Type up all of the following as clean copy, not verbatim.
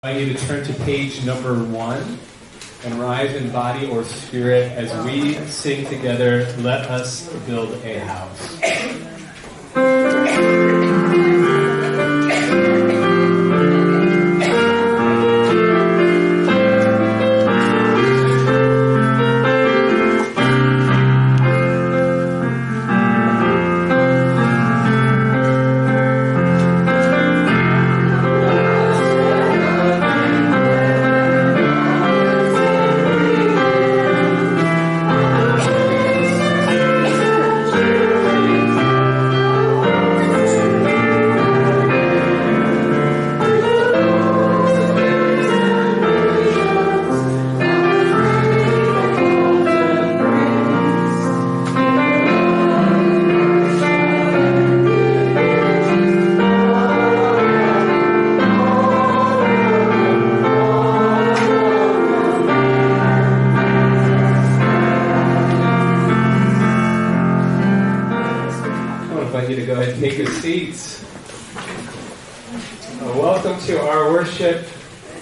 I invite you to turn to page number 1 and rise in body or spirit as we sing together, "Let Us Build a House."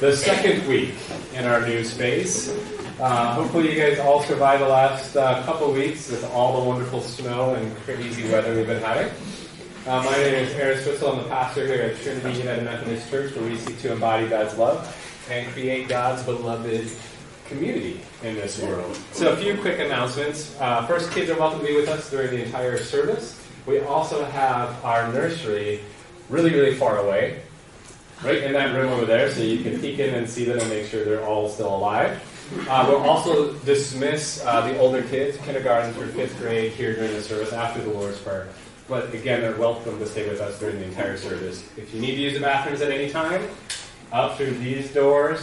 The second week in our new space. Hopefully you guys all survived the last couple weeks with all the wonderful snow and crazy weather we've been having. My name is Aaron Switzel. I'm the pastor here at Trinity United Methodist Church, where we seek to embody God's love and create God's beloved community in this world. So a few quick announcements. First, kids are welcome to be with us during the entire service. We also have our nursery really, really far away, right in that room over there, so you can peek in and see them and make sure they're all still alive. We'll also dismiss the older kids, kindergarten through 5th grade, here during the service after the Lord's Prayer. But again, they're welcome to stay with us during the entire service. If you need to use the bathrooms at any time, up through these doors,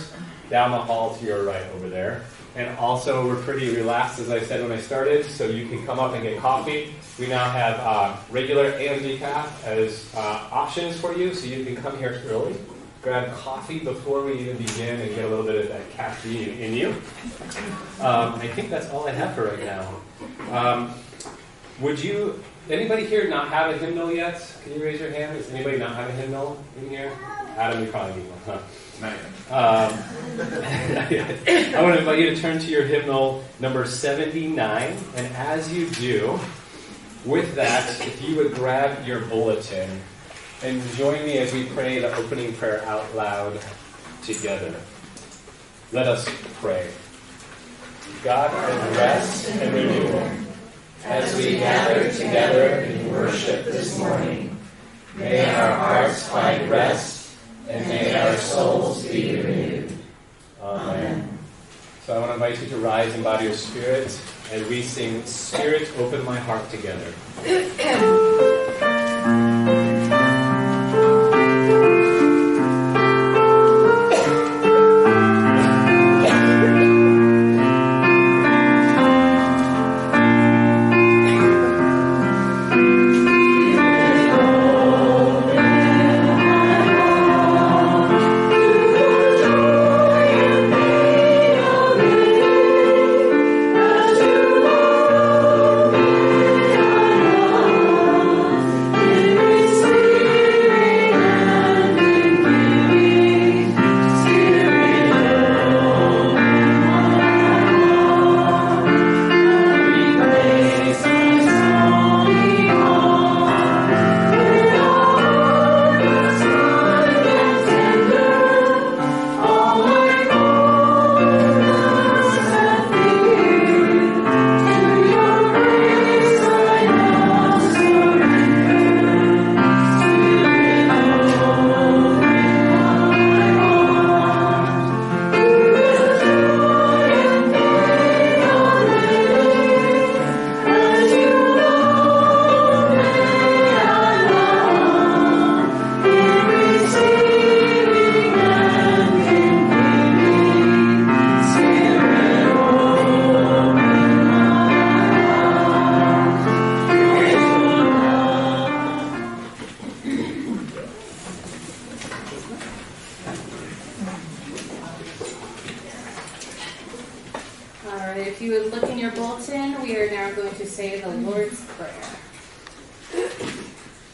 down the hall to your right over there. And also, we're pretty relaxed, as I said when I started, so you can come up and get coffee. We now have regular and decaf as options for you, so you can come here early, grab coffee before we even begin, and get a little bit of that caffeine in you. I think that's all I have for right now. Anybody here not have a hymnal yet? Can you raise your hand? Does anybody not have a hymnal in here? Adam, you probably need one, huh? I want to invite you to turn to your hymnal number 79, and as you do, with that, if you would grab your bulletin and join me as we pray the opening prayer out loud together. Let us pray. God of rest and renewal, as we gather together in worship this morning, may our hearts find rest and may our souls be renewed. Amen. So I want to invite you to rise in body or spirit as we sing "Spirit, Open My Heart" together.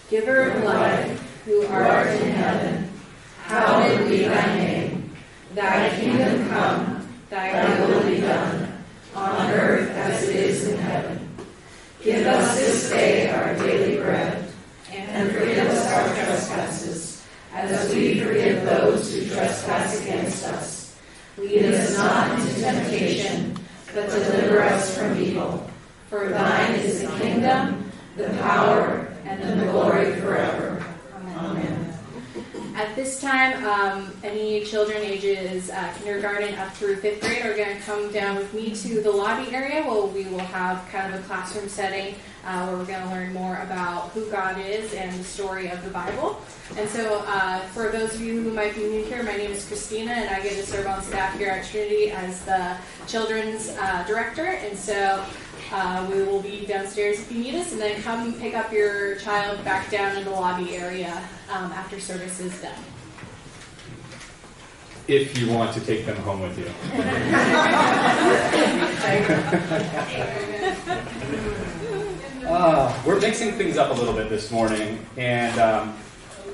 Giver of life, who art in heaven, hallowed be thy name. Thy kingdom come, thy will be done, on earth as it is in heaven. Give us this day our daily bread, and forgive us our trespasses, as we forgive those who trespass against us. Lead us not into temptation, but deliver us from evil. For thine is the kingdom, the power, and the glory forever. Amen. At this time, any children ages kindergarten up through 5th grade are going to come down with me to the lobby area where we will have kind of a classroom setting where we're going to learn more about who God is and the story of the Bible. And so for those of you who might be new here, my name is Christina, and I get to serve on staff here at Trinity as the children's director. And so we will be downstairs if you need us, and then come pick up your child back down in the lobby area after service is done. If you want to take them home with you. We're mixing things up a little bit this morning, and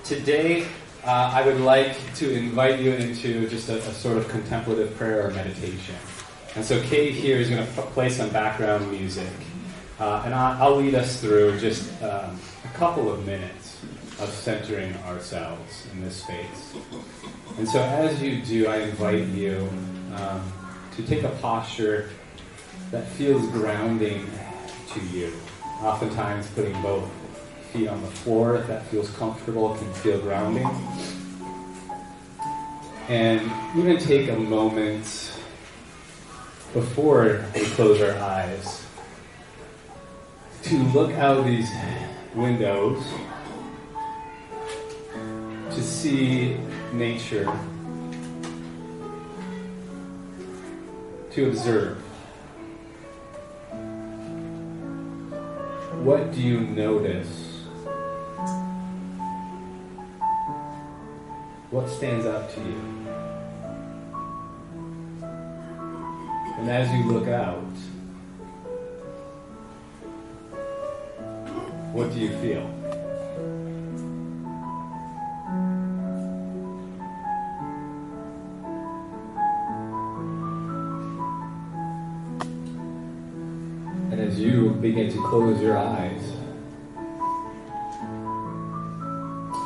today I would like to invite you into just a sort of contemplative prayer or meditation. And so Kate here is going to play some background music, and I'll lead us through just a couple of minutes of centering ourselves in this space. And so as you do, I invite you to take a posture that feels grounding to you. Oftentimes putting both feet on the floor, if that feels comfortable, can feel grounding. And even take a moment before we close our eyes to look out these windows to see nature, to observe. What do you notice? What stands out to you? And as you look out, what do you feel? And as you begin to close your eyes,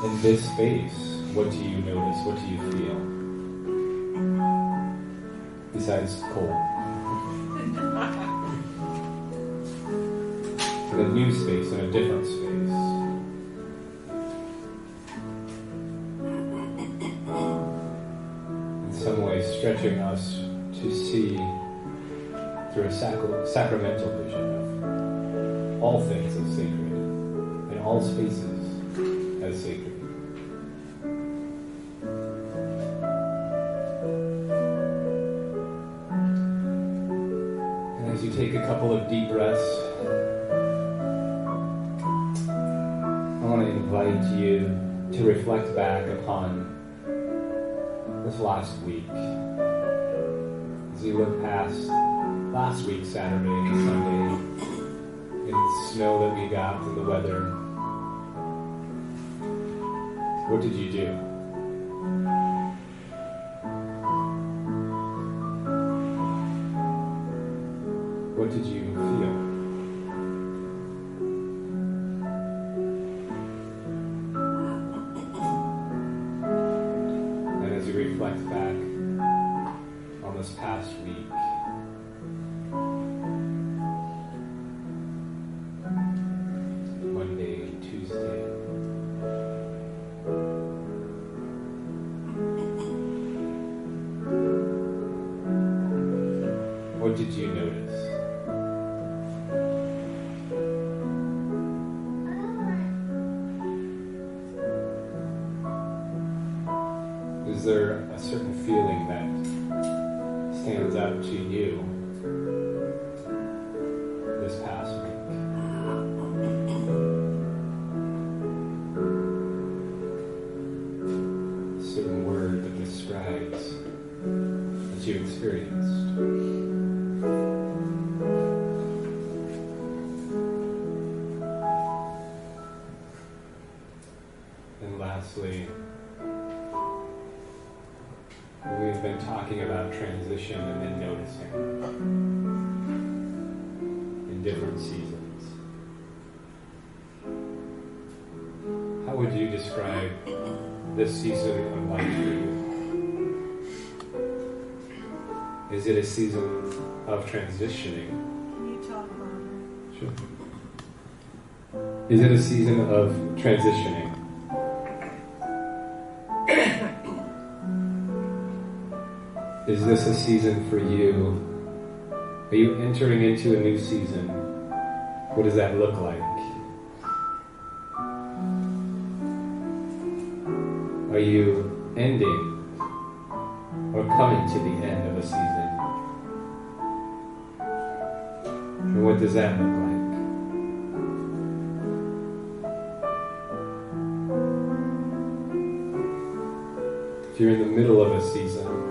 in this space, what do you notice? What do you feel? Besides cold. In a new space, in a different space. In some ways, stretching us to see through a sacramental vision of all things as sacred, and all spaces as sacred. And as you take a couple of deep breaths, I want to invite you to reflect back upon this last week. As you look past last week, Saturday and Sunday, in the snow that we got and the weather, what did you do? What did you feel? Reflect back on this past week. Monday and Tuesday. What did you notice? Is there a certain feeling that stands out to you this past week? A certain word that describes what you experienced? And lastly, we we've been talking about transition and then noticing in different seasons. How would you describe this season of life for you? Is it a season of transitioning? Can you talk about Sure. Is it a season of transitioning? Is this a season for you? Are you entering into a new season? What does that look like? Are you ending or coming to the end of a season? And what does that look like? If you're in the middle of a season,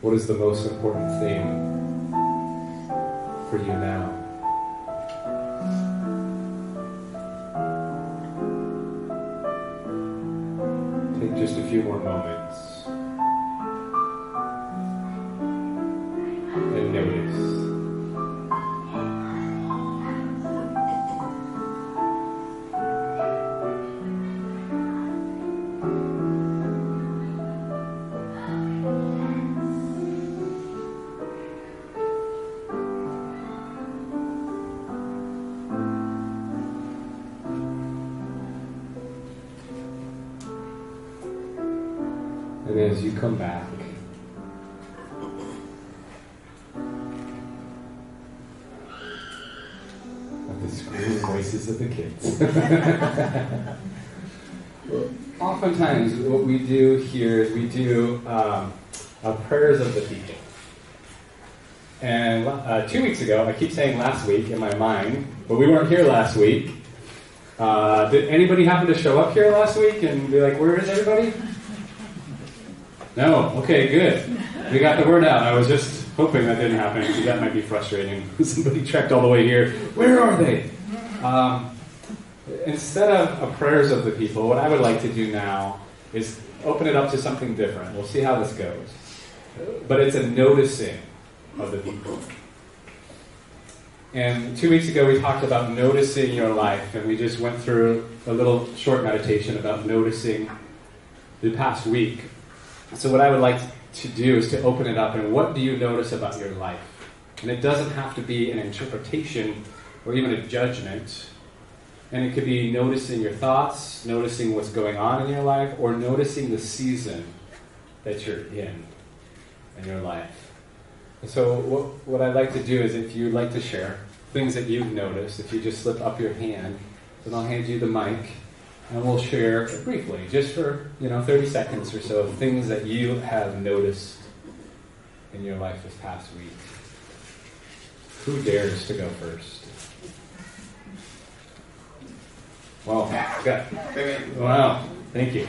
what is the most important thing for you now? Take just a few more moments and notice. And as you come back, of the screaming voices of the kids. Oftentimes, what we do here is we do prayers of the people. And 2 weeks ago, I keep saying last week in my mind, but we weren't here last week. Did anybody happen to show up here last week and be like, where is everybody? No? Okay, good. We got the word out. I was just hoping that didn't happen because that might be frustrating. Somebody trekked all the way here. Where are they? Instead of prayers of the people, what I would like to do now is open it up to something different. We'll see how this goes. But it's a noticing of the people. And 2 weeks ago we talked about noticing your life, and we just went through a little short meditation about noticing the past week. So what I would like to do is to open it up, and what do you notice about your life? And it doesn't have to be an interpretation or even a judgment. And it could be noticing your thoughts, noticing what's going on in your life, or noticing the season that you're in your life. And so what I'd like to do is, if you'd like to share things that you've noticed, if you just slip up your hand, then I'll hand you the mic. And we'll share briefly, just for 30 seconds or so, of things that you have noticed in your life this past week. Who dares to go first? Wow, wow, thank you.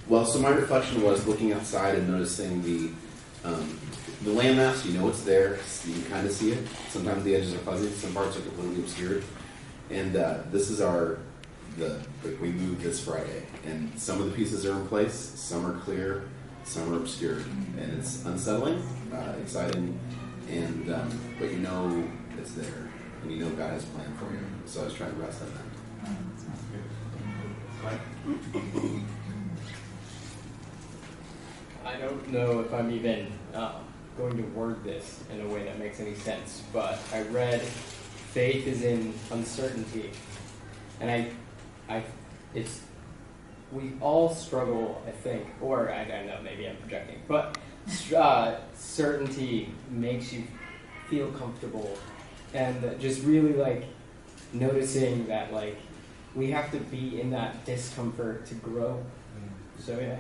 Well, so my reflection was looking outside and noticing the landmass. You know it's there. You can kind of see it. Sometimes the edges are fuzzy. Some parts are completely obscured. And this is we moved this Friday, and some of the pieces are in place, some are clear, some are obscured, and it's unsettling, exciting, and but you know it's there, and you know God has a plan for you. So I was trying to rest on that. I don't know if I'm even going to word this in a way that makes any sense, but I read faith is in uncertainty, and we all struggle, I think, or I don't know, maybe I'm projecting, but certainty makes you feel comfortable, and just really noticing that we have to be in that discomfort to grow. So yeah.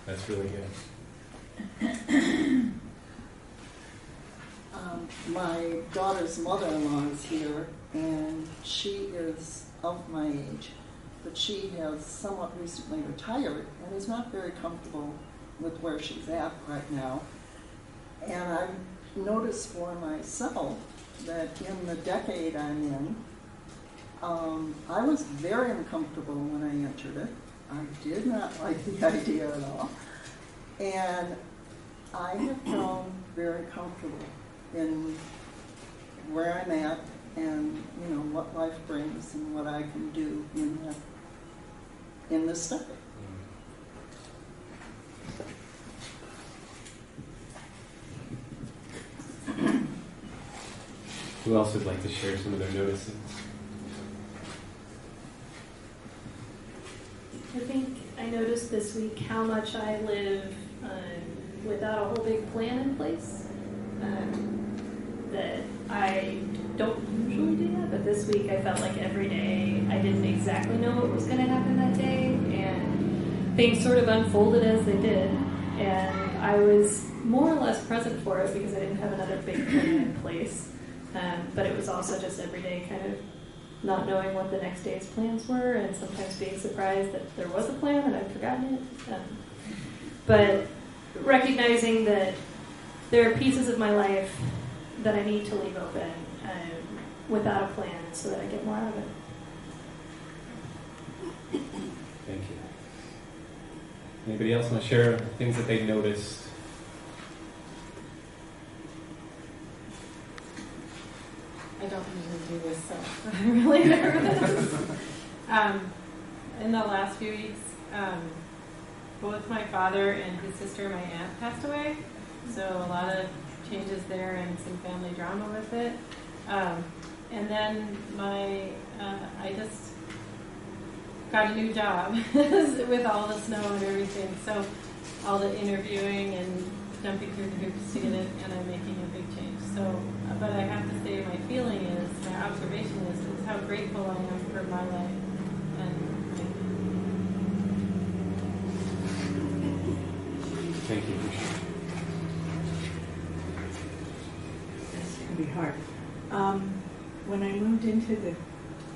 That's really good. My daughter's mother-in-law is here, and she is of my age, but she has somewhat recently retired and is not very comfortable with where she's at right now. And I've noticed for myself that in the decade I'm in, I was very uncomfortable when I entered it. I did not like the idea at all. And I have grown very comfortable in where I'm at and, you know, what life brings and what I can do in this study. Who else would like to share some of their noticings? I think I noticed this week how much I live without a whole big plan in place. That I don't usually do that, but this week I felt like every day I didn't exactly know what was going to happen that day, and things sort of unfolded as they did. And I was more or less present for it because I didn't have another big plan in place. But it was also just every day kind of not knowing what the next day's plans were, and sometimes being surprised that there was a plan and I'd forgotten it. But recognizing that there are pieces of my life that I need to leave open without a plan so that I get more out of it. Thank you. Anybody else want to share things that they noticed? I don't usually do this, so I'm really nervous. In the last few weeks, both my father and his sister, my aunt, passed away. So a lot of changes there and some family drama with it. And then I just got a new job with all the snow and everything. So all the interviewing and jumping through the hoops to get it, and I'm making a big change. So, but I have to say, my feeling is, my observation is how grateful I am for my life. Thank you. This can be hard. When I moved into the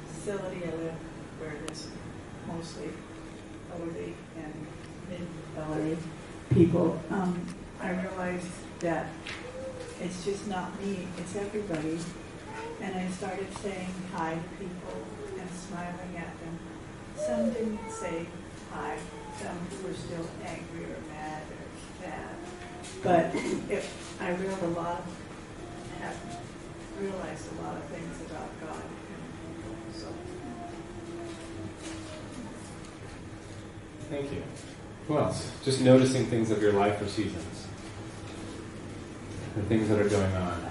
facility I live, where there's mostly elderly and mid-elderly people, I realized that it's just not me, it's everybody. And I started saying hi to people and smiling at them. Some didn't say hi, some were still angry or mad or sad. But I have realized a lot of things about God and people. So. Thank you. Who else? Just noticing things of your life or seasons. The things that are going on.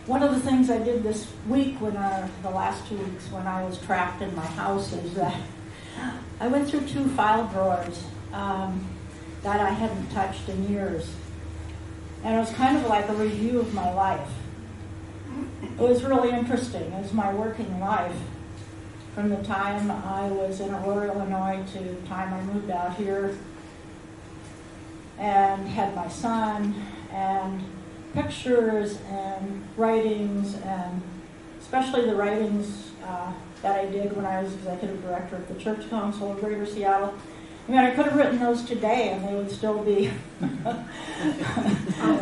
One of the things I did this week, the last 2 weeks when I was trapped in my house, is that I went through 2 file drawers that I hadn't touched in years. And it was kind of like a review of my life. It was really interesting. It was my working life from the time I was in Aurora, Illinois to the time I moved out here and had my son, and pictures and writings, and especially the writings that I did when I was executive director of the Church Council of Greater Seattle. I mean, I could have written those today and they would still be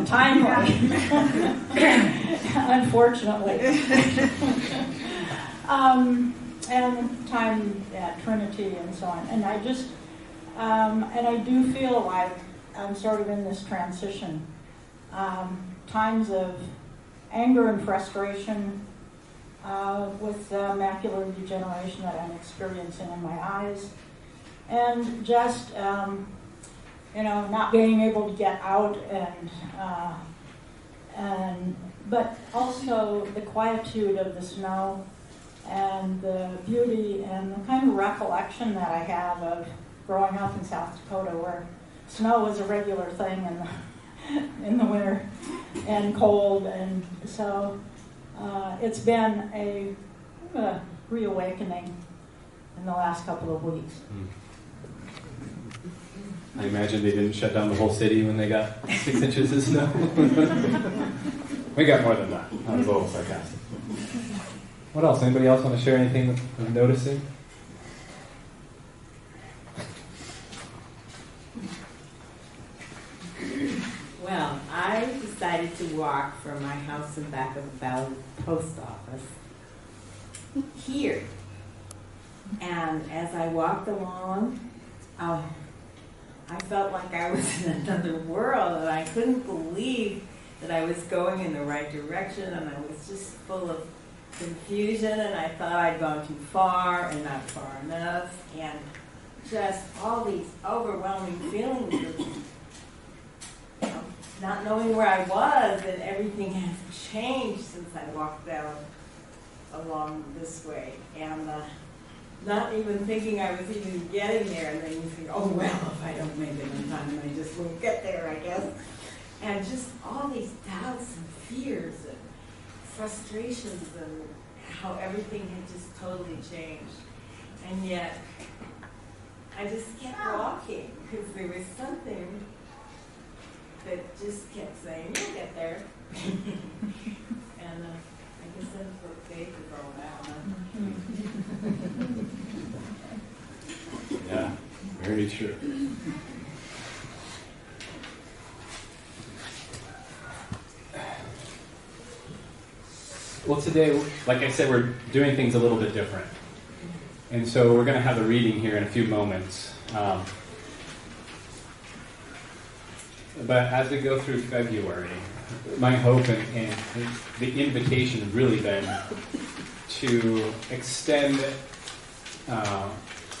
timely, unfortunately. And time at Trinity and so on. And I just, and I do feel like I'm sort of in this transition. Times of anger and frustration with the macular degeneration that I'm experiencing in my eyes, and just not being able to get out, but also the quietude of the snow and the beauty and the kind of recollection that I have of growing up in South Dakota, where snow was a regular thing in the winter and cold, and so it's been a reawakening in the last couple of weeks. I imagine they didn't shut down the whole city when they got 6 inches of snow. We got more than that. I was a little sarcastic. What else? Anybody else want to share anything of noticing? Well, I decided to walk from my house and back of the Ballard Post Office here. And as I walked along, I felt like I was in another world, and I couldn't believe that I was going in the right direction, and I was just full of confusion, and I thought I'd gone too far and not far enough, and just all these overwhelming feelings of not knowing where I was, and everything has changed since I walked down along this way, and not even thinking I was even getting there, and then you think, oh well, if I don't make it in time, I just won't get there, I guess. And just all these doubts and fears and frustrations and how everything had just totally changed. And yet, I just kept walking because there was something that just kept saying, you'll get there. And I guess that's what faith is all about, huh? Yeah, very true. Well, today, like I said, we're doing things a little bit different. And so we're going to have a reading here in a few moments. But as we go through February, my hope and the invitation has really been to extend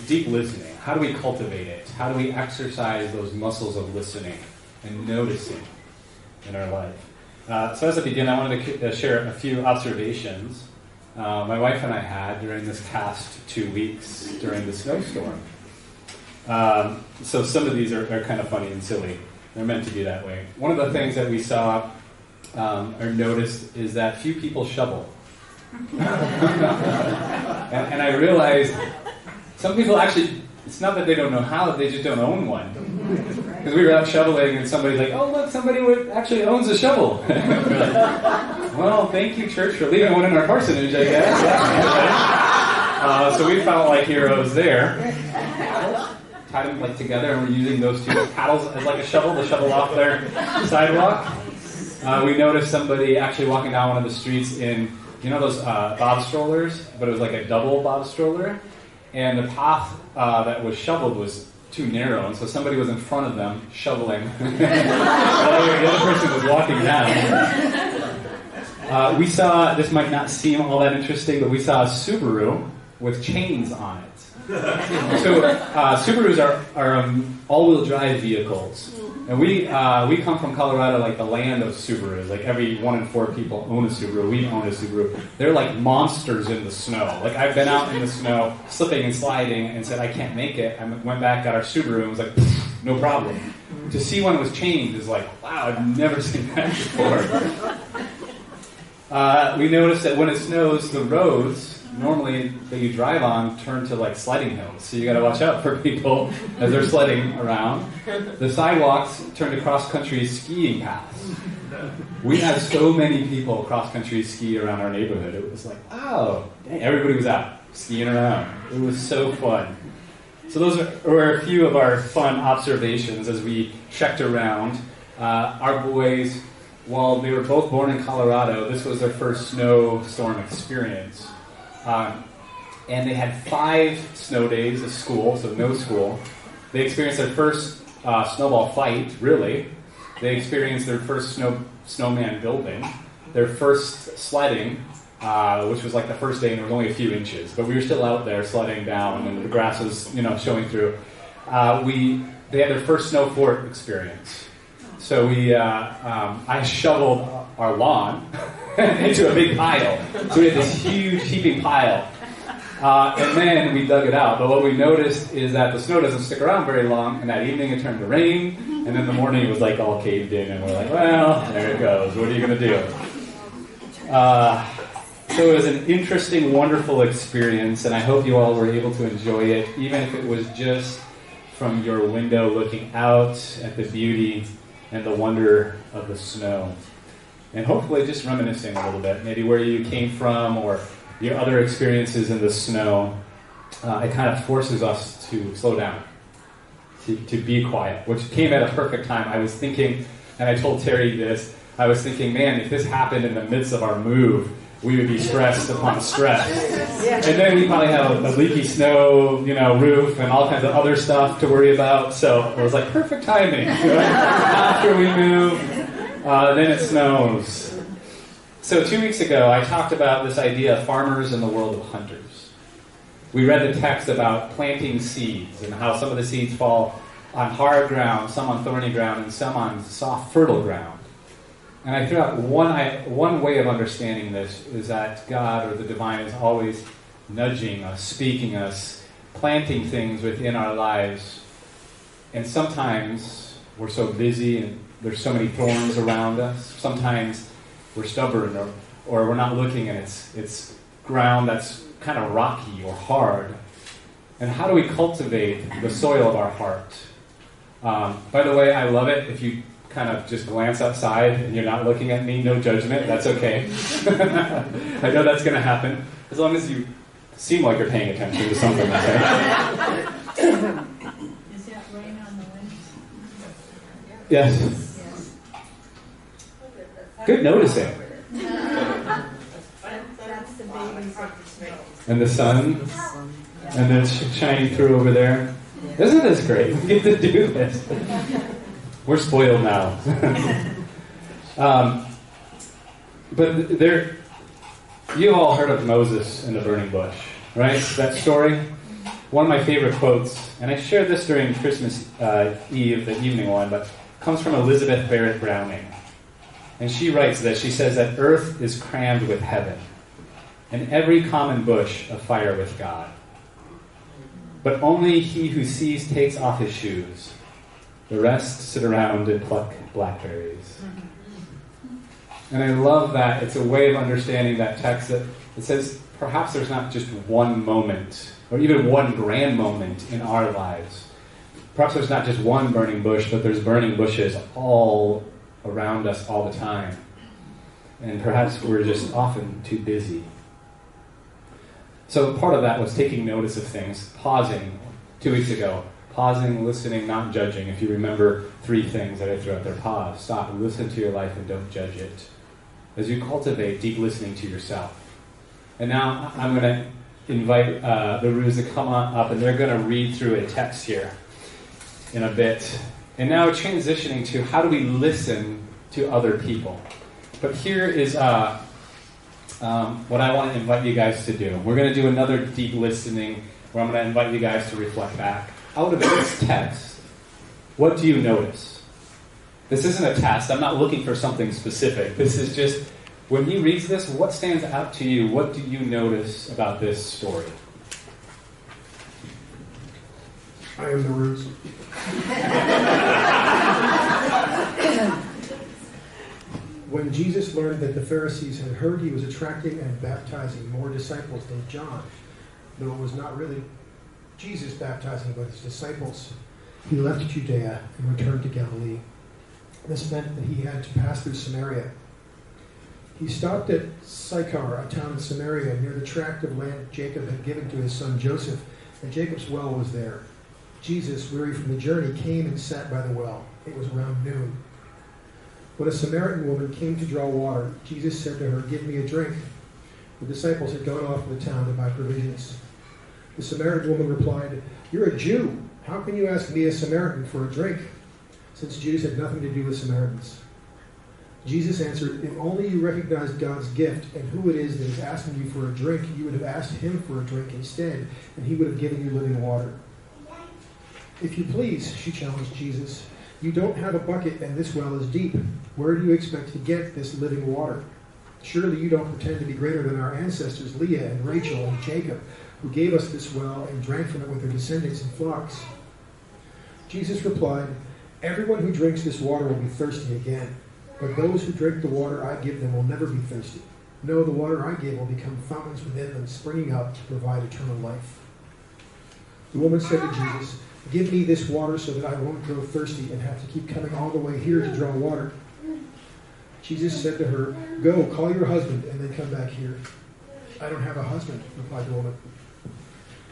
deep listening. How do we cultivate it? How do we exercise those muscles of listening and noticing in our life? So as I begin, I wanted to share a few observations my wife and I had during this past 2 weeks during the snowstorm. So some of these are kind of funny and silly. They're meant to be that way. One of the things that we saw or noticed is that few people shovel. and I realized some people actually, it's not that they don't know how, they just don't own one. Because we were out shoveling and somebody's like, oh look, somebody actually owns a shovel. We're like, well, thank you, church, for leaving one in our parsonage, I guess. So we felt like heroes there. Tied them like together, and we're using those two paddles as like a shovel to shovel off their sidewalk. We noticed somebody actually walking down one of the streets in, you know those bob strollers, but it was like a double bob stroller, and the path that was shoveled was too narrow, and so somebody was in front of them shoveling. The other person was walking down. We saw, this might not seem all that interesting, but we saw a Subaru with chains on it. So Subarus are all-wheel drive vehicles, and we come from Colorado, like the land of Subarus. Like every 1 in 4 people own a Subaru. We own a Subaru. They're like monsters in the snow. Like I've been out in the snow, slipping and sliding, and said I can't make it. I went back, got our Subaru, and was like, no problem. To see one with chains is like, wow, I've never seen that before. We noticed that when it snows, the roads normally that you drive on turn to like sledding hills, so you got to watch out for people as they're sledding around. The sidewalks turn to cross-country skiing paths. We had so many people cross-country ski around our neighborhood. It was like, oh, dang, everybody was out skiing around. It was so fun. So those were a few of our fun observations as we checked around. Our boys, while they were both born in Colorado, this was their first snowstorm experience. And they had 5 snow days of school, so no school. They experienced their first snowball fight, really. They experienced their first snowman building, their first sledding, which was like the first day, and there was only a few inches. But we were still out there sledding down, and the grass was, showing through. They had their first snow fort experience. So I shoveled our lawn into a big pile. So we had this huge heaping pile. And then we dug it out. But what we noticed is that the snow doesn't stick around very long, and that evening it turned to rain, and then the morning it was like all caved in, and we're like, well, there it goes. What are you going to do? So it was an interesting, wonderful experience, and I hope you all were able to enjoy it, even if it was just from your window looking out at the beauty and the wonder of the snow. And hopefully just reminiscing a little bit, maybe where you came from or your other experiences in the snow. It kind of forces us to slow down, to be quiet, which came at a perfect time. I was thinking And I told Terry this. I was thinking, man, if this happened in the midst of our move, we would be stressed upon stress. And then we probably have a leaky snow, roof and all kinds of other stuff to worry about. So it was like perfect timing. After we move, then it snows. So 2 weeks ago, I talked about this idea of farmers in the world of hunters. We read the text about planting seeds and how some of the seeds fall on hard ground, some on thorny ground, and some on soft, fertile ground. And I threw out one way of understanding this is that God or the divine is always nudging us, speaking us, planting things within our lives. And sometimes we're so busy and there's so many thorns around us. Sometimes we're stubborn or we're not looking and it's ground that's kind of rocky or hard. And how do we cultivate the soil of our heart? By the way, I love it if you kind of just glance outside and you're not looking at me, no judgment, that's okay. I know that's going to happen, as long as you seem like you're paying attention to something, okay? Is that rain on the wind? Yes. Good noticing. That's the babies of the snow. And the sun, and then shining through over there. Isn't this great? We get to do this. We're spoiled now. But you all heard of Moses and the burning bush, right? That story? One of my favorite quotes, and I shared this during Christmas Eve, the evening one, but comes from Elizabeth Barrett Browning. And she writes this. She says that earth is crammed with heaven, and every common bush afire with God. But only he who sees takes off his shoes. The rest sit around and pluck blackberries. And I love that. It's a way of understanding that text that it says perhaps there's not just one moment, or even one grand moment in our lives. Perhaps there's not just one burning bush, but there's burning bushes all around us all the time. And perhaps we're just often too busy. So part of that was taking notice of things, pausing 2 weeks ago. Pausing, listening, not judging. If you remember 3 things that I threw out there. Pause, stop, listen to your life and don't judge it. As you cultivate deep listening to yourself. And now I'm going to invite the Ruse to come on up, and they're going to read through a text here in a bit. And now transitioning to how do we listen to other people. But here is what I want to invite you guys to do. We're going to do another deep listening where I'm going to invite you guys to reflect back. Out of this text, what do you notice? This isn't a test. I'm not looking for something specific. This is just, when he reads this, what stands out to you? What do you notice about this story? I am the roots. When Jesus learned that the Pharisees had heard he was attracting and baptizing more disciples than John, though it was not really Jesus baptizing but his disciples, he left Judea and returned to Galilee. This meant that he had to pass through Samaria. He stopped at Sychar, a town in Samaria, near the tract of land Jacob had given to his son Joseph, and Jacob's well was there. Jesus, weary from the journey, came and sat by the well. It was around noon. When a Samaritan woman came to draw water, Jesus said to her, "Give me a drink." The disciples had gone off to the town to buy provisions. The Samaritan woman replied, "You're a Jew. How can you ask me, a Samaritan, for a drink?" Since Jews had nothing to do with Samaritans. Jesus answered, "If only you recognized God's gift and who it is that is asking you for a drink, you would have asked him for a drink instead, and he would have given you living water." "If you please," she challenged Jesus, "you don't have a bucket and this well is deep. Where do you expect to get this living water? Surely you don't pretend to be greater than our ancestors, Leah and Rachel and Jacob, who gave us this well and drank from it with their descendants and flocks." Jesus replied, "Everyone who drinks this water will be thirsty again, but those who drink the water I give them will never be thirsty. No, the water I give will become fountains within them, springing up to provide eternal life." The woman said to Jesus, "Give me this water so that I won't grow thirsty and have to keep coming all the way here to draw water." Jesus said to her, "Go, call your husband and then come back here." "I don't have a husband," replied the woman.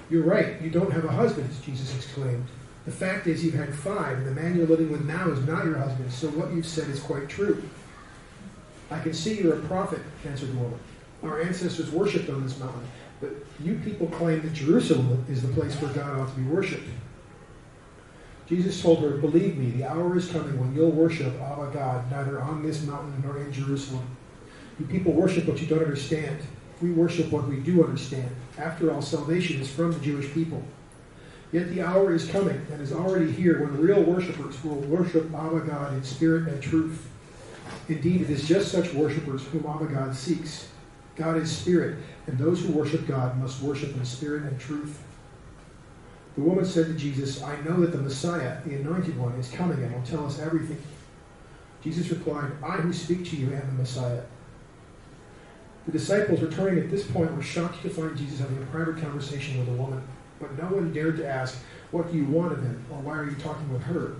"You're right, you don't have a husband," Jesus exclaimed. The fact is you've had 5, and the man you're living with now is not your husband, so what you've said is quite true. I can see you're a prophet, answered the woman. Our ancestors worshipped on this mountain, but you people claim that Jerusalem is the place where God ought to be worshipped. Jesus told her, believe me, the hour is coming when you'll worship Abba God, neither on this mountain nor in Jerusalem. You people worship what you don't understand. We worship what we do understand. After all, salvation is from the Jewish people. Yet the hour is coming, and is already here, when real worshipers will worship Abba God in spirit and truth. Indeed, it is just such worshipers whom Abba God seeks. God is spirit, and those who worship God must worship in spirit and truth. The woman said to Jesus, I know that the Messiah, the Anointed One, is coming and will tell us everything. Jesus replied, I who speak to you am the Messiah. The disciples returning at this point were shocked to find Jesus having a private conversation with a woman, but no one dared to ask, what do you want of him, or why are you talking with her?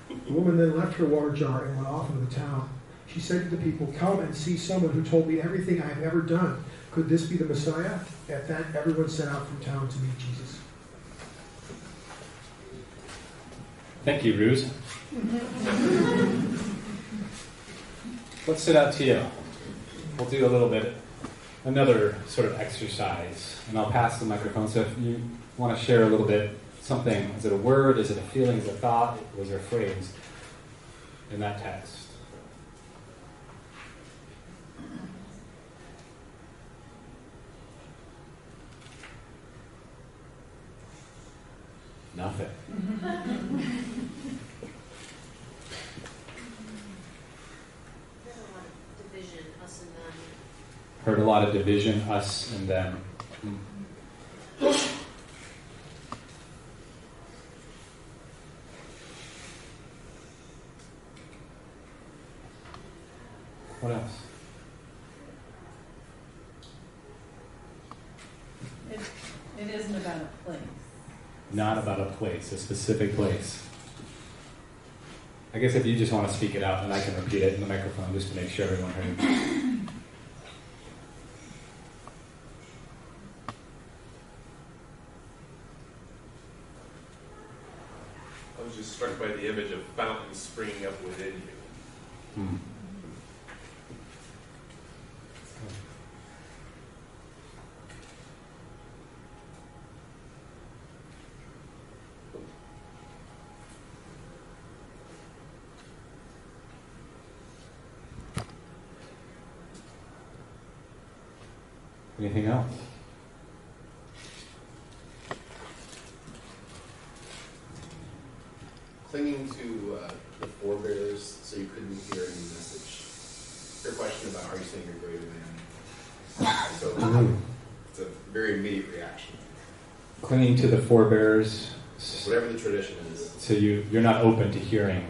The woman then left her water jar and went off into the town. She said to the people, come and see someone who told me everything I have ever done. Could this be the Messiah? At that, everyone set out from town to meet Jesus. Thank you, Ruse. What stood out to you? We'll do a little bit, another sort of exercise, and I'll pass the microphone. So if you want to share a little bit, something, is it a word, is it a feeling, is it a thought, was there a phrase in that text? Nothing. Heard a lot of division, us and them. What else? It isn't about a place. Not about a place, a specific place. I guess if you just want to speak it out, then I can repeat it in the microphone just to make sure everyone heard. I was just struck by the image of fountains springing up within you. Hmm. Anything else? Clinging to the forebears so you couldn't hear any message. Your question about are you saying you're greater than? So it's a very immediate reaction. Clinging to the forebears. Whatever the tradition is. So you're not open to hearing.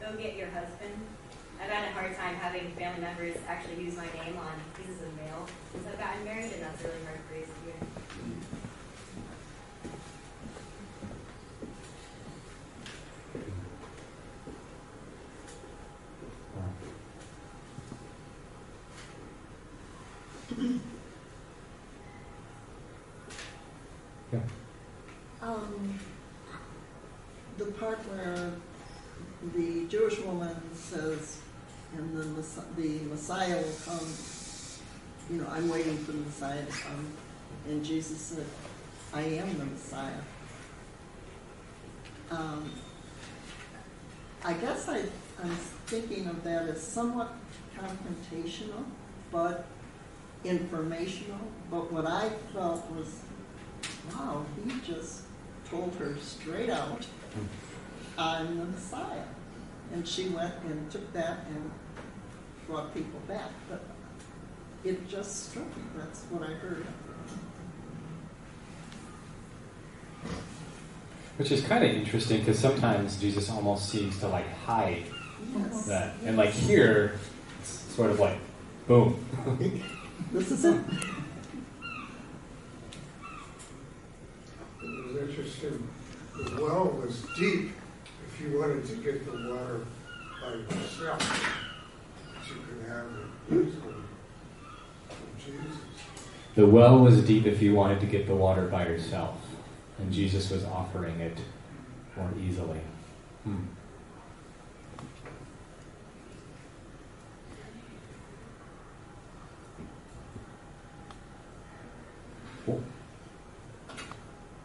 Go get your husband. I've had a hard time having family members actually use my name on pieces of mail since I've gotten married, and that's a really hard phrase to hear. Yeah. The part where the Jewish woman says, and the Messiah will come, I'm waiting for the Messiah to come. And Jesus said, I am the Messiah. I guess I'm thinking of that as somewhat confrontational, but informational. But what I felt was, wow, he just told her straight out, I'm the Messiah. And she went and took that and brought people back. But it just struck me. That's what I heard. Which is kind of interesting because sometimes Jesus almost seems to hide that. And here, it's sort of boom. This is it. It was interesting. The well was deep. If you wanted to get the water by yourself, you could have it easily from Jesus. The well was deep if you wanted to get the water by yourself, and Jesus was offering it more easily.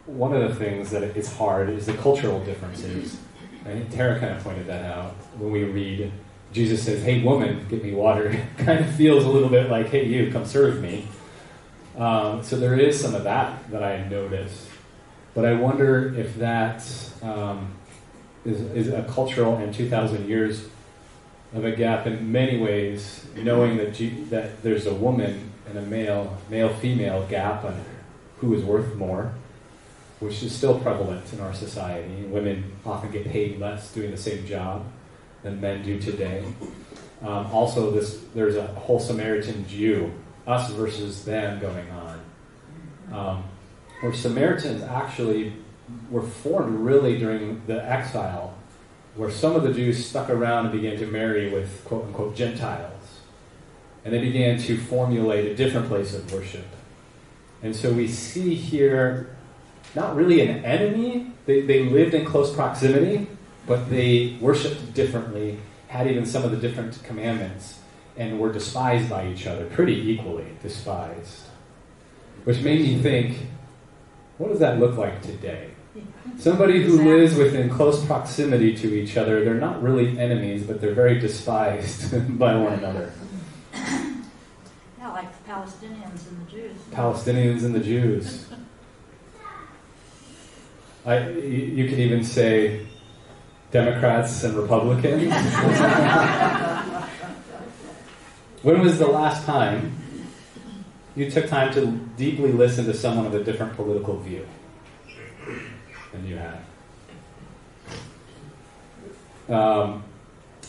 One of the things that is hard is the cultural differences. Right? Tara kind of pointed that out. When we read, Jesus says, "Hey, woman, get me water." It kind of feels a little bit like, "Hey, you, come serve me." So there is some of that I noticed. But I wonder if that is a cultural and 2,000 years of a gap in many ways, knowing that there's a woman and a male-female gap on who is worth more, which is still prevalent in our society. Women often get paid less doing the same job than men do today. Also, there's a whole Samaritan Jew, us versus them going on. Where Samaritans actually were formed really during the exile, where some of the Jews stuck around and began to marry with quote-unquote Gentiles. And they began to formulate a different place of worship. And so we see here not really an enemy. They lived in close proximity, but they worshipped differently, had even some of the different commandments, and were despised by each other, pretty equally despised. Which made me think, what does that look like today? Somebody who lives within close proximity to each other, they're not really enemies, but they're very despised by one another. Yeah, like the Palestinians and the Jews. Palestinians and the Jews. You could even say Democrats and Republicans. When was the last time you took time to deeply listen to someone with a different political view than you had?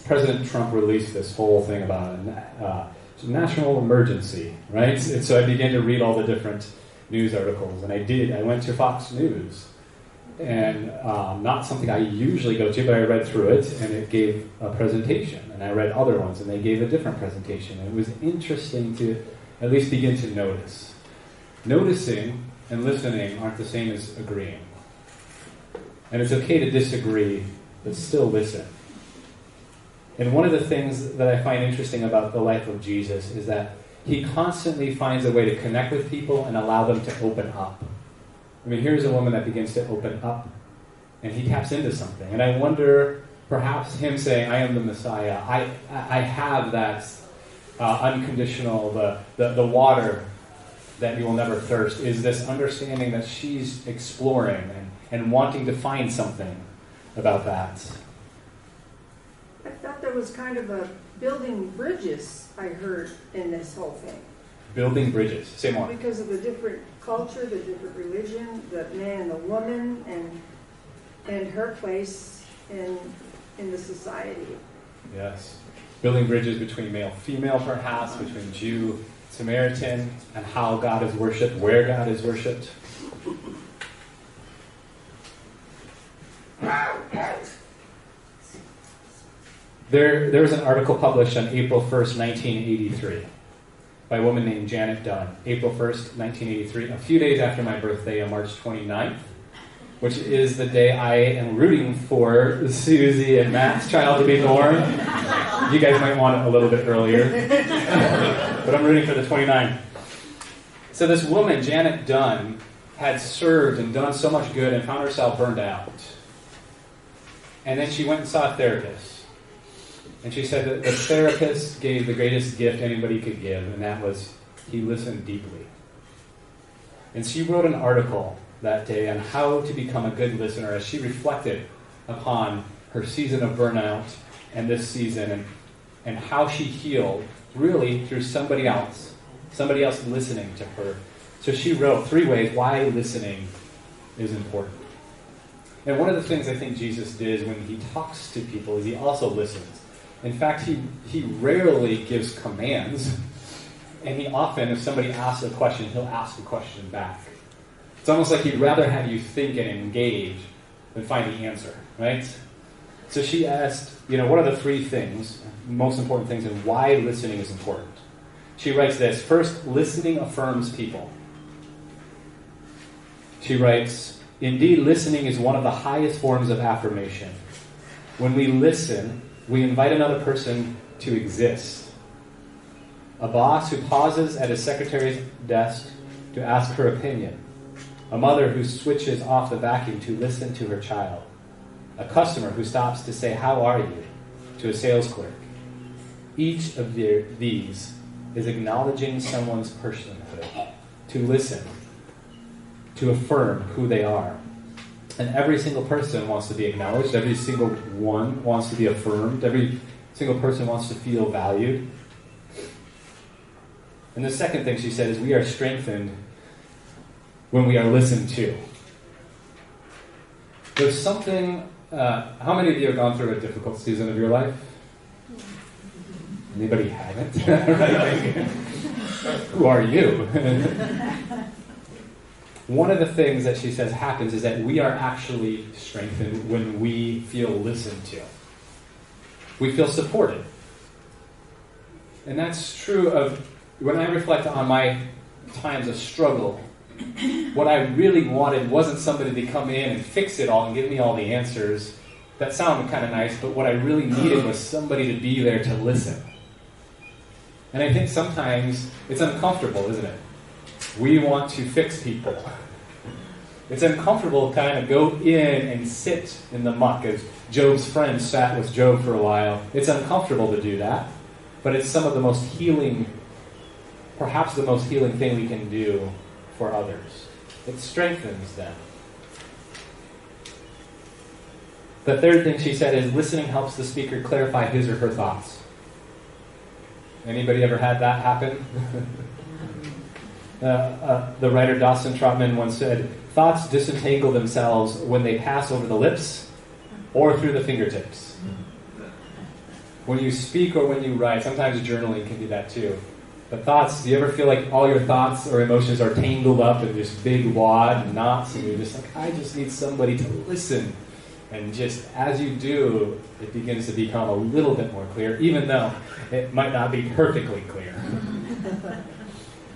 President Trump released this whole thing about a national emergency, right? And so I began to read all the different news articles, and I went to Fox News. And not something I usually go to, but I read through it, and it gave a presentation. And I read other ones, and they gave a different presentation. And it was interesting to at least begin to notice. Noticing and listening aren't the same as agreeing. And it's okay to disagree, but still listen. And one of the things that I find interesting about the life of Jesus is that he constantly finds a way to connect with people and allow them to open up. I mean, here's a woman that begins to open up, and he taps into something. And I wonder, perhaps him saying, "I am the Messiah," I have that unconditional, the water that you will never thirst, is this understanding that she's exploring and wanting to find something about that. I thought there was kind of a building bridges, I heard, in this whole thing. Building bridges. Say more. Because of the different culture, the different religion, the man and the woman, and her place in the society. Yes. Building bridges between male-female, perhaps, between Jew, Samaritan, and how God is worshipped, where God is worshipped. There was an article published on April 1st, 1983, by a woman named Janet Dunn. April 1st, 1983, a few days after my birthday on March 29th, which is the day I am rooting for Susie and Matt's child to be born. You guys might want it a little bit earlier, but I'm rooting for the 29th. So this woman, Janet Dunn, had served and done so much good and found herself burned out. And then she went and saw a therapist. And she said that the therapist gave the greatest gift anybody could give, and that was he listened deeply. And she wrote an article that day on how to become a good listener as she reflected upon her season of burnout and this season and how she healed really through somebody else listening to her. So she wrote 3 ways why listening is important. And one of the things I think Jesus did is when he talks to people is he also listens. In fact, he rarely gives commands, and he often, if somebody asks a question, he'll ask a question back. It's almost like he'd rather have you think and engage than find the answer, right? So she asked, what are the 3 things, most important things, and why listening is important? She writes this: first, listening affirms people. She writes, indeed, listening is one of the highest forms of affirmation. When we listen, we invite another person to exist. A boss who pauses at his secretary's desk to ask her opinion. A mother who switches off the vacuum to listen to her child. A customer who stops to say, "How are you?" to a sales clerk. Each of these is acknowledging someone's personhood. To listen. To affirm who they are. And every single person wants to be acknowledged. Every single one wants to be affirmed. Every single person wants to feel valued. And the second thing she said is we are strengthened when we are listened to. There's something, how many of you have gone through a difficult season of your life? Anybody haven't? Who are you? One of the things that she says happens is that we are actually strengthened when we feel listened to. We feel supported. And that's true of when I reflect on my times of struggle. What I really wanted wasn't somebody to come in and fix it all and give me all the answers. That sounded kind of nice, but what I really needed was somebody to be there to listen. And I think sometimes it's uncomfortable, isn't it? We want to fix people. It's uncomfortable to kind of go in and sit in the muck, as Job's friend sat with Job for a while. It's uncomfortable to do that, but it's some of the most healing, perhaps the most healing thing we can do for others. It strengthens them. The third thing she said is listening helps the speaker clarify his or her thoughts. Anybody ever had that happen? The writer Dawson Trotman once said, thoughts disentangle themselves when they pass over the lips or through the fingertips. When you speak or when you write, sometimes journaling can do that too. But thoughts, do you ever feel like all your thoughts or emotions are tangled up in this big wad and knots, and you're just like, I just need somebody to listen. And just as you do, it begins to become a little bit more clear, even though it might not be perfectly clear.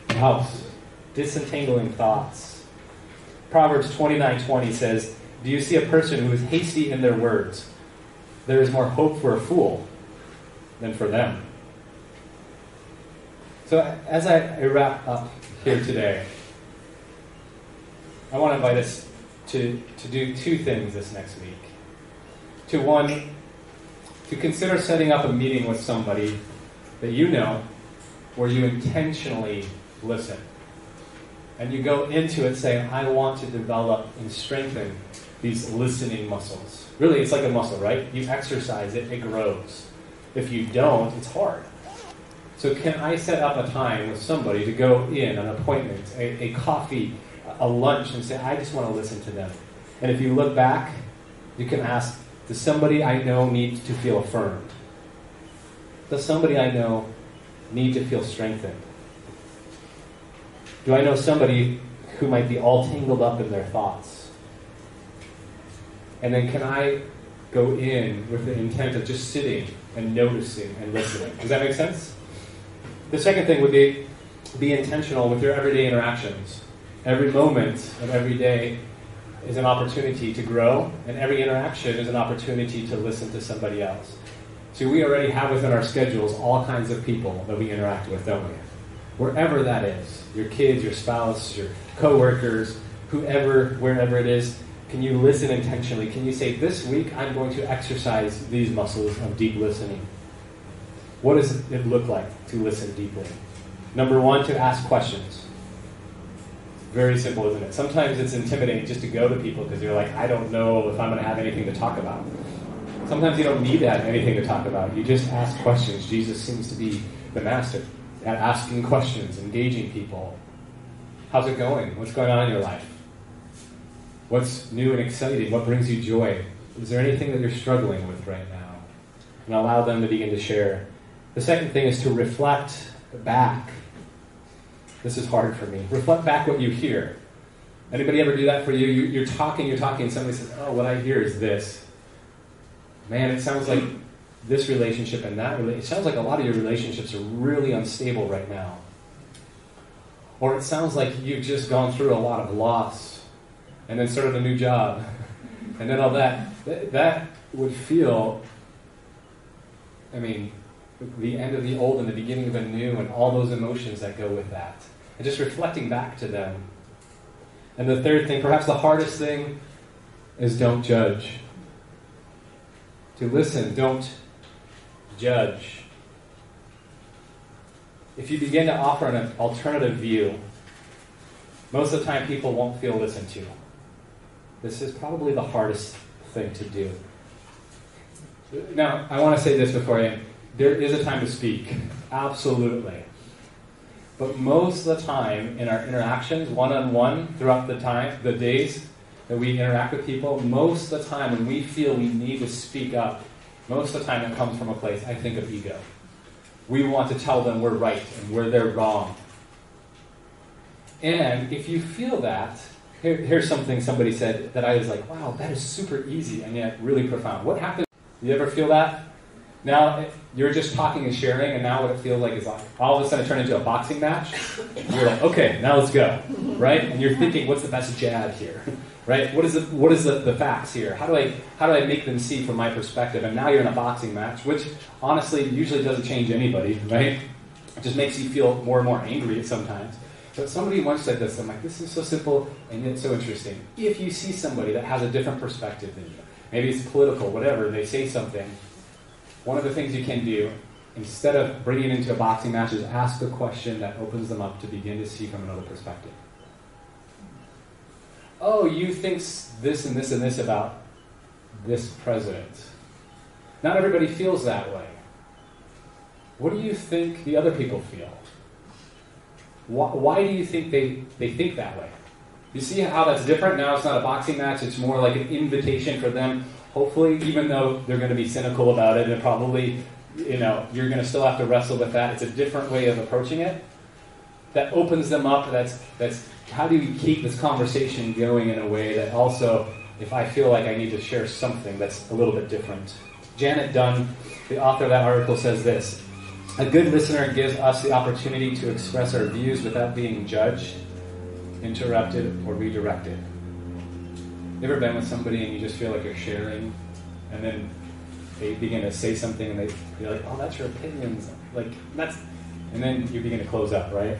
It helps. Disentangling thoughts. Proverbs 29:20 says, do you see a person who is hasty in their words? There is more hope for a fool than for them. So as I wrap up here today, I want to invite us to do two things this next week. To consider setting up a meeting with somebody that you know where you intentionally listen. And you go into it saying, I want to develop and strengthen these listening muscles. Really, it's like a muscle, right? You exercise it, it grows. If you don't, it's hard. So can I set up a time with somebody to go in, an appointment, a coffee, a lunch, and say, I just want to listen to them. And if you look back, you can ask, does somebody I know need to feel affirmed? Does somebody I know need to feel strengthened? Do I know somebody who might be all tangled up in their thoughts? And then can I go in with the intent of just sitting and noticing and listening? Does that make sense? The second thing would be intentional with your everyday interactions. Every moment of every day is an opportunity to grow, and every interaction is an opportunity to listen to somebody else. So we already have within our schedules all kinds of people that we interact with, don't we? Wherever that is, your kids, your spouse, your coworkers, whoever, wherever it is, can you listen intentionally? Can you say, this week I'm going to exercise these muscles of deep listening? What does it look like to listen deeply? Number one, to ask questions. Very simple, isn't it? Sometimes it's intimidating just to go to people because you're like, I don't know if I'm going to have anything to talk about. Sometimes you don't need to have anything to talk about. You just ask questions. Jesus seems to be the master at asking questions, engaging people. How's it going? What's going on in your life? What's new and exciting? What brings you joy? Is there anything that you're struggling with right now? And allow them to begin to share. The second thing is to reflect back. This is hard for me. Reflect back what you hear. Anybody ever do that for you? You're talking, and somebody says, oh, what I hear is this. Man, it sounds like this relationship and that relationship. It sounds like a lot of your relationships are really unstable right now. Or it sounds like you've just gone through a lot of loss and then started a new job. And then all that. That would feel, the end of the old and the beginning of a new and all those emotions that go with that. And just reflecting back to them. And the third thing, perhaps the hardest thing, is don't judge. To listen, don't judge. If you begin to offer an alternative view, most of the time people won't feel listened to. This is probably the hardest thing to do. Now, I want to say this before I end. There is a time to speak. Absolutely. But most of the time in our interactions, one-on-one, throughout the days that we interact with people, most of the time when we feel we need to speak up, most of the time it comes from a place, I think, of ego. We want to tell them we're right and they're wrong. And if you feel that, here's something somebody said that I was like, wow, that is super easy and yet really profound. What happens? You ever feel that? Now, you're just talking and sharing, and now what it feels like is like all of a sudden it turned into a boxing match. And you're like, okay, now let's go, right? And you're thinking, what's the best jab here, right? What is the facts here? How do I make them see from my perspective? And now you're in a boxing match, which honestly usually doesn't change anybody, right? It just makes you feel more and more angry sometimes. But somebody once said this, I'm like, this is so simple and yet so interesting. If you see somebody that has a different perspective than you, maybe it's political, whatever, they say something, one of the things you can do, instead of bringing it into a boxing match, is ask a question that opens them up to begin to see from another perspective. Oh, you think this and this and this about this president. Not everybody feels that way. What do you think the other people feel? Why do you think they think that way? You see how that's different? Now it's not a boxing match, it's more like an invitation for them. Hopefully, even though they're going to be cynical about it, and probably, you're going to still have to wrestle with that. It's a different way of approaching it. That opens them up. That's how do we keep this conversation going in a way that also, if I feel like I need to share something that's a little bit different. Janet Dunn, the author of that article, says this: a good listener gives us the opportunity to express our views without being judged, interrupted, or redirected. You ever been with somebody and you just feel like you're sharing, and then they begin to say something and you're like, oh, that's your opinions, and then you begin to close up, right?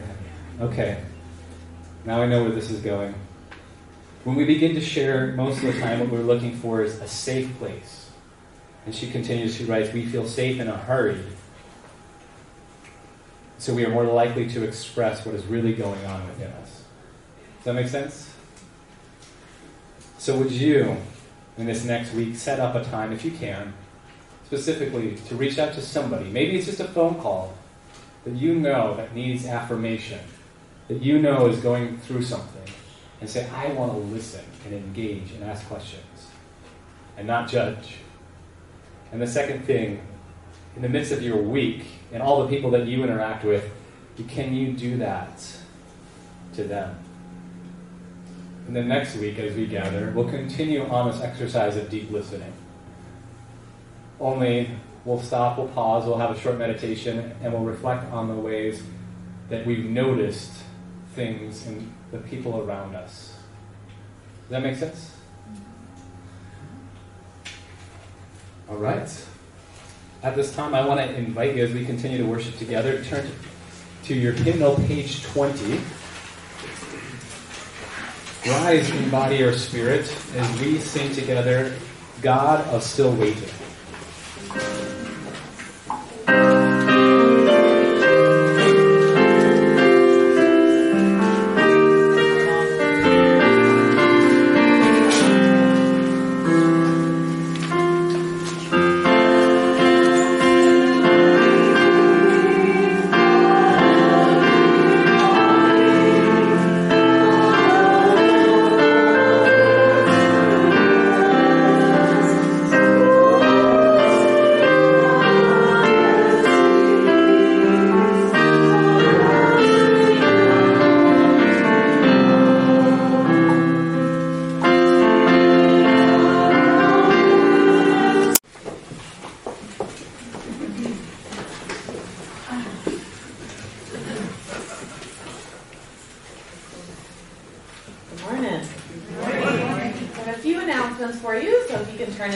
Okay, now I know where this is going. When we begin to share, most of the time what we're looking for is a safe place. And she continues, she writes, we feel safe in a hurry, so we are more likely to express what is really going on within us. Does that make sense? So would you, in this next week, set up a time, if you can, specifically to reach out to somebody. Maybe it's just a phone call that you know that needs affirmation, that you know is going through something, and say, I want to listen and engage and ask questions and not judge. And the second thing, in the midst of your week and all the people that you interact with, can you do that to them? And then next week, as we gather, we'll continue on this exercise of deep listening. Only we'll stop, we'll pause, we'll have a short meditation, and we'll reflect on the ways that we've noticed things in the people around us. Does that make sense? All right. At this time, I want to invite you, as we continue to worship together, to turn to your hymnal, page 20. Rise in body or spirit as we sing together, God of Still Waiting.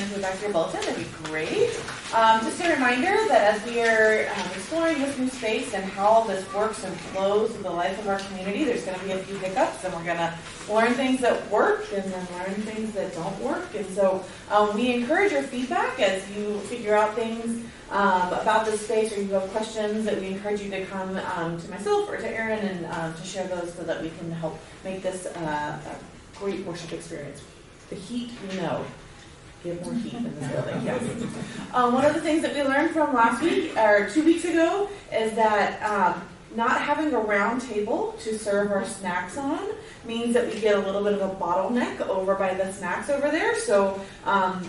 to the back of your bulletin, that'd be great. Just a reminder that as we are exploring this new space and how all this works and flows with the life of our community, there's going to be a few hiccups, and we're going to learn things that work and then learn things that don't work. And so we encourage your feedback as you figure out things about this space, or you have questions, that we encourage you to come to myself or to Erin and to share those so that we can help make this a great worship experience. The heat, we know. Get more heat in this building, yes. One of the things that we learned from last week, or 2 weeks ago, is that not having a round table to serve our snacks on means that we get a little bit of a bottleneck over by the snacks over there. So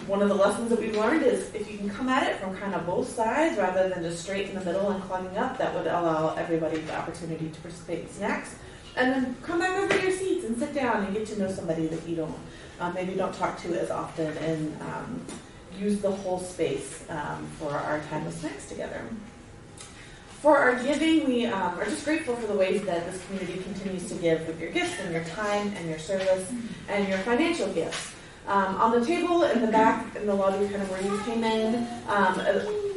one of the lessons that we've learned is if you can come at it from kind of both sides rather than just straight in the middle and clogging up, that would allow everybody the opportunity to participate in snacks. And then come back over to your seats and sit down and get to know somebody that you don't maybe don't talk to as often, and use the whole space for our time of snacks together. For our giving, we are just grateful for the ways that this community continues to give with your gifts and your time and your service and your financial gifts. On the table in the back in the lobby, kind of where you came in,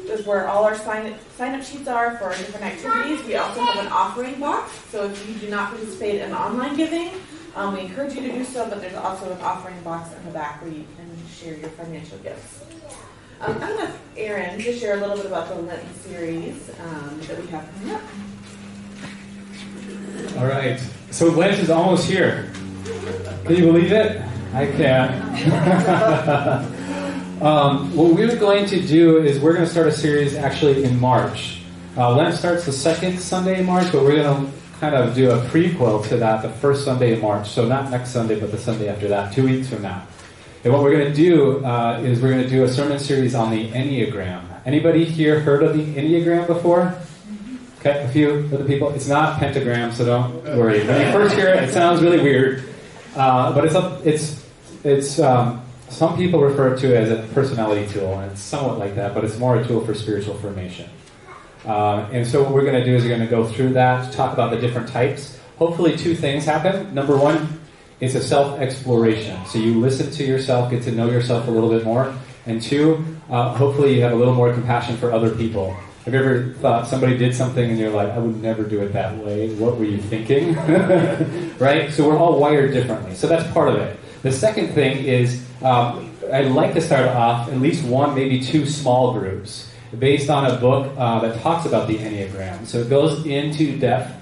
is where all our sign-up sheets are for our different activities. We also have an offering box, so if you do not participate in online giving, we encourage you to do so, but there's also an offering box in the back where you can share your financial gifts. I'm going to ask Erin to share a little bit about the Lenten series that we have coming up. All right. So Lent is almost here. Can you believe it? I can. What we're going to do is we're going to start a series actually in March. Lent starts the second Sunday in March, but we're going to kind of do a prequel to that the first Sunday in March. So not next Sunday, but the Sunday after that, 2 weeks from now. And what we're going to do is we're going to do a sermon series on the Enneagram. Anybody here heard of the Enneagram before? Okay, a few of the people. It's not pentagram, so don't worry. When you first hear it, it sounds really weird. But it's some people refer to it as a personality tool, and it's somewhat like that, but it's more a tool for spiritual formation. And so what we're going to do is we're going to go through that, talk about the different types. Hopefully 2 things happen. Number 1, it's a self-exploration. So you listen to yourself, get to know yourself a little bit more. And 2, hopefully you have a little more compassion for other people. Have you ever thought somebody did something and you're like, I would never do it that way. What were you thinking? Right? So we're all wired differently. So that's part of it. The second thing is I'd like to start off at least 1, maybe 2 small groups based on a book that talks about the Enneagram. So it goes into depth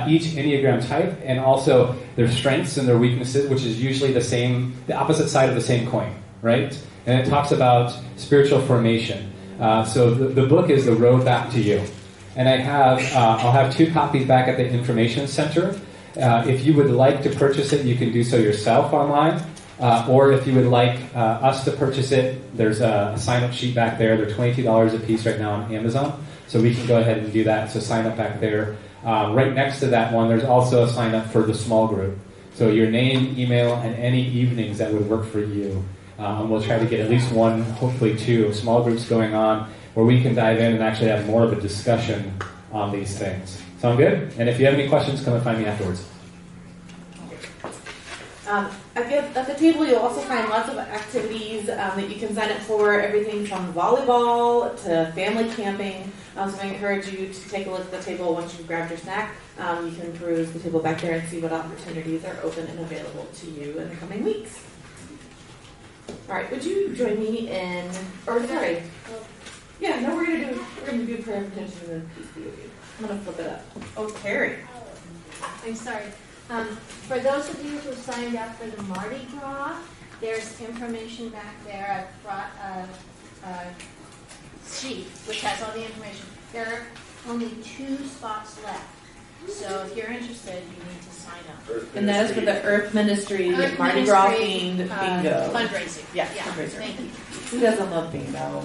each Enneagram type and also their strengths and their weaknesses, which is usually the opposite side of the same coin, right? And it talks about spiritual formation. So the book is The Road Back to You. And I'll have 2 copies back at the Information Center. If you would like to purchase it, you can do so yourself online. Or if you would like us to purchase it, there's a sign-up sheet back there. They're $22 a piece right now on Amazon. So we can go ahead and do that. So sign up back there. Right next to that one, there's also a sign-up for the small group. So your name, email, and any evenings that would work for you. And we'll try to get at least 1, hopefully 2, small groups going on where we can dive in and actually have more of a discussion on these things. Sound good? And if you have any questions, come and find me afterwards. At the table, you'll also find lots of activities that you can sign up for, everything from volleyball to family camping. So I encourage you to take a look at the table once you've grabbed your snack. You can peruse the table back there and see what opportunities are open and available to you in the coming weeks. All right, would you join me in, we're gonna do prayer of intention and peace be with you. I'm gonna flip it up. Oh, Terry. I'm sorry. For those of you who signed up for the Mardi Gras, there's information back there. I've brought a sheet which has all the information. There are only 2 spots left. So if you're interested, you need to sign up. And that is for the Earth Ministry Mardi Gras themed bingo. Fundraising. Yeah, fundraiser. Thank you. Who doesn't love bingo?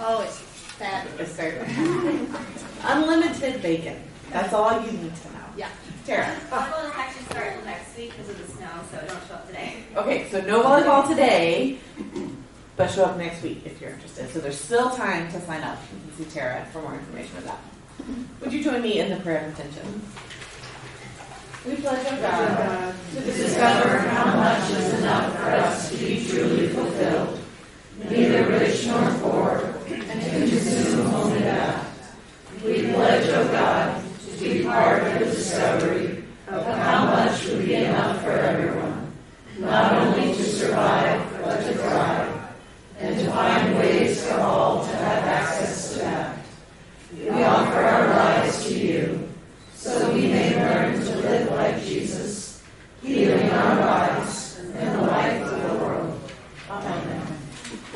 Oh, it's fabulous. Unlimited bacon. That's all you need to know. Yeah. Tara. Volleyball doesn't actually start until next week because of the snow, so don't show up today. Okay, so no volleyball today, but show up next week if you're interested. So there's still time to sign up. You can see Tara for more information on that. Would you join me in the prayer of intention? We pledge of God to discover how much is enough for us to be truly fulfilled. neither rich nor poor, and to consume only that. We pledge, O God, to be part of the discovery of how much would be enough for everyone, not only to survive, but to thrive, and to find ways for all to have access to that. We offer our lives to you, so we may learn to live like Jesus, healing our lives and the life of the world. Amen.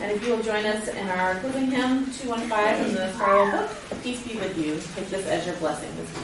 And if you will join us in our closing hymn, 215 in the Sorrow Book, Peace be with you. Take this as your blessing this week.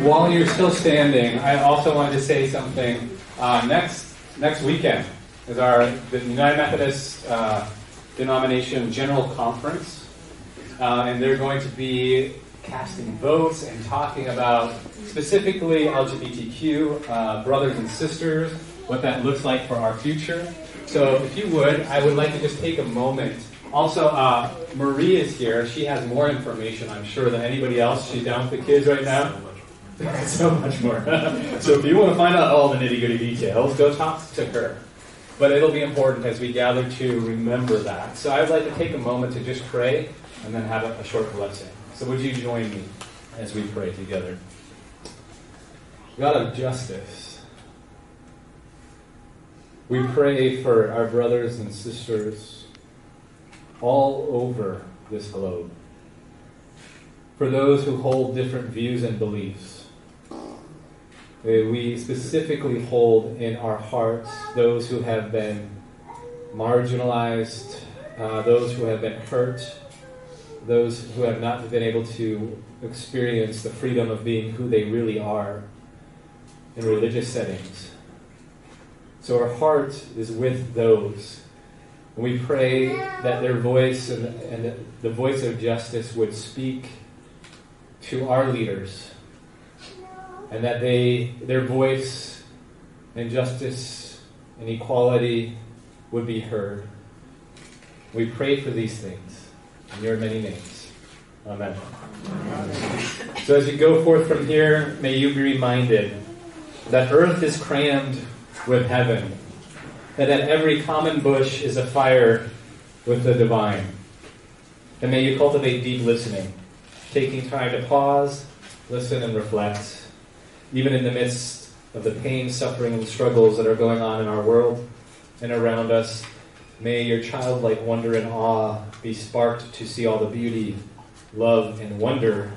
While you're still standing, I also wanted to say something. Next weekend is the United Methodist Denomination General Conference, and they're going to be casting votes and talking about specifically LGBTQ brothers and sisters, what that looks like for our future. So if you would, I would like to just take a moment. Also, Marie is here. She has more information, I'm sure, than anybody else. She's down with the kids right now. So much more. So if you want to find out all the nitty-gritty details, go talk to her. But it'll be important as we gather to remember that. So I'd like to take a moment to just pray and then have a short blessing. So would you join me as we pray together? God of justice, we pray for our brothers and sisters all over this globe. For those who hold different views and beliefs. We specifically hold in our hearts those who have been marginalized, those who have been hurt, those who have not been able to experience the freedom of being who they really are in religious settings. So our heart is with those. And we pray that their voice and the voice of justice would speak to our leaders, and that their voice and justice and equality would be heard. We pray for these things in your many names. Amen. So as you go forth from here, may you be reminded that earth is crammed with heaven, that at every common bush is a fire with the divine. And may you cultivate deep listening, taking time to pause, listen, and reflect, even in the midst of the pain, suffering, and struggles that are going on in our world and around us. May your childlike wonder and awe be sparked to see all the beauty, love, and wonder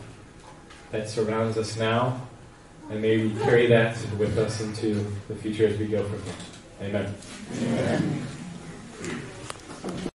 that surrounds us now, and may we carry that with us into the future as we go from here. Amen. Amen.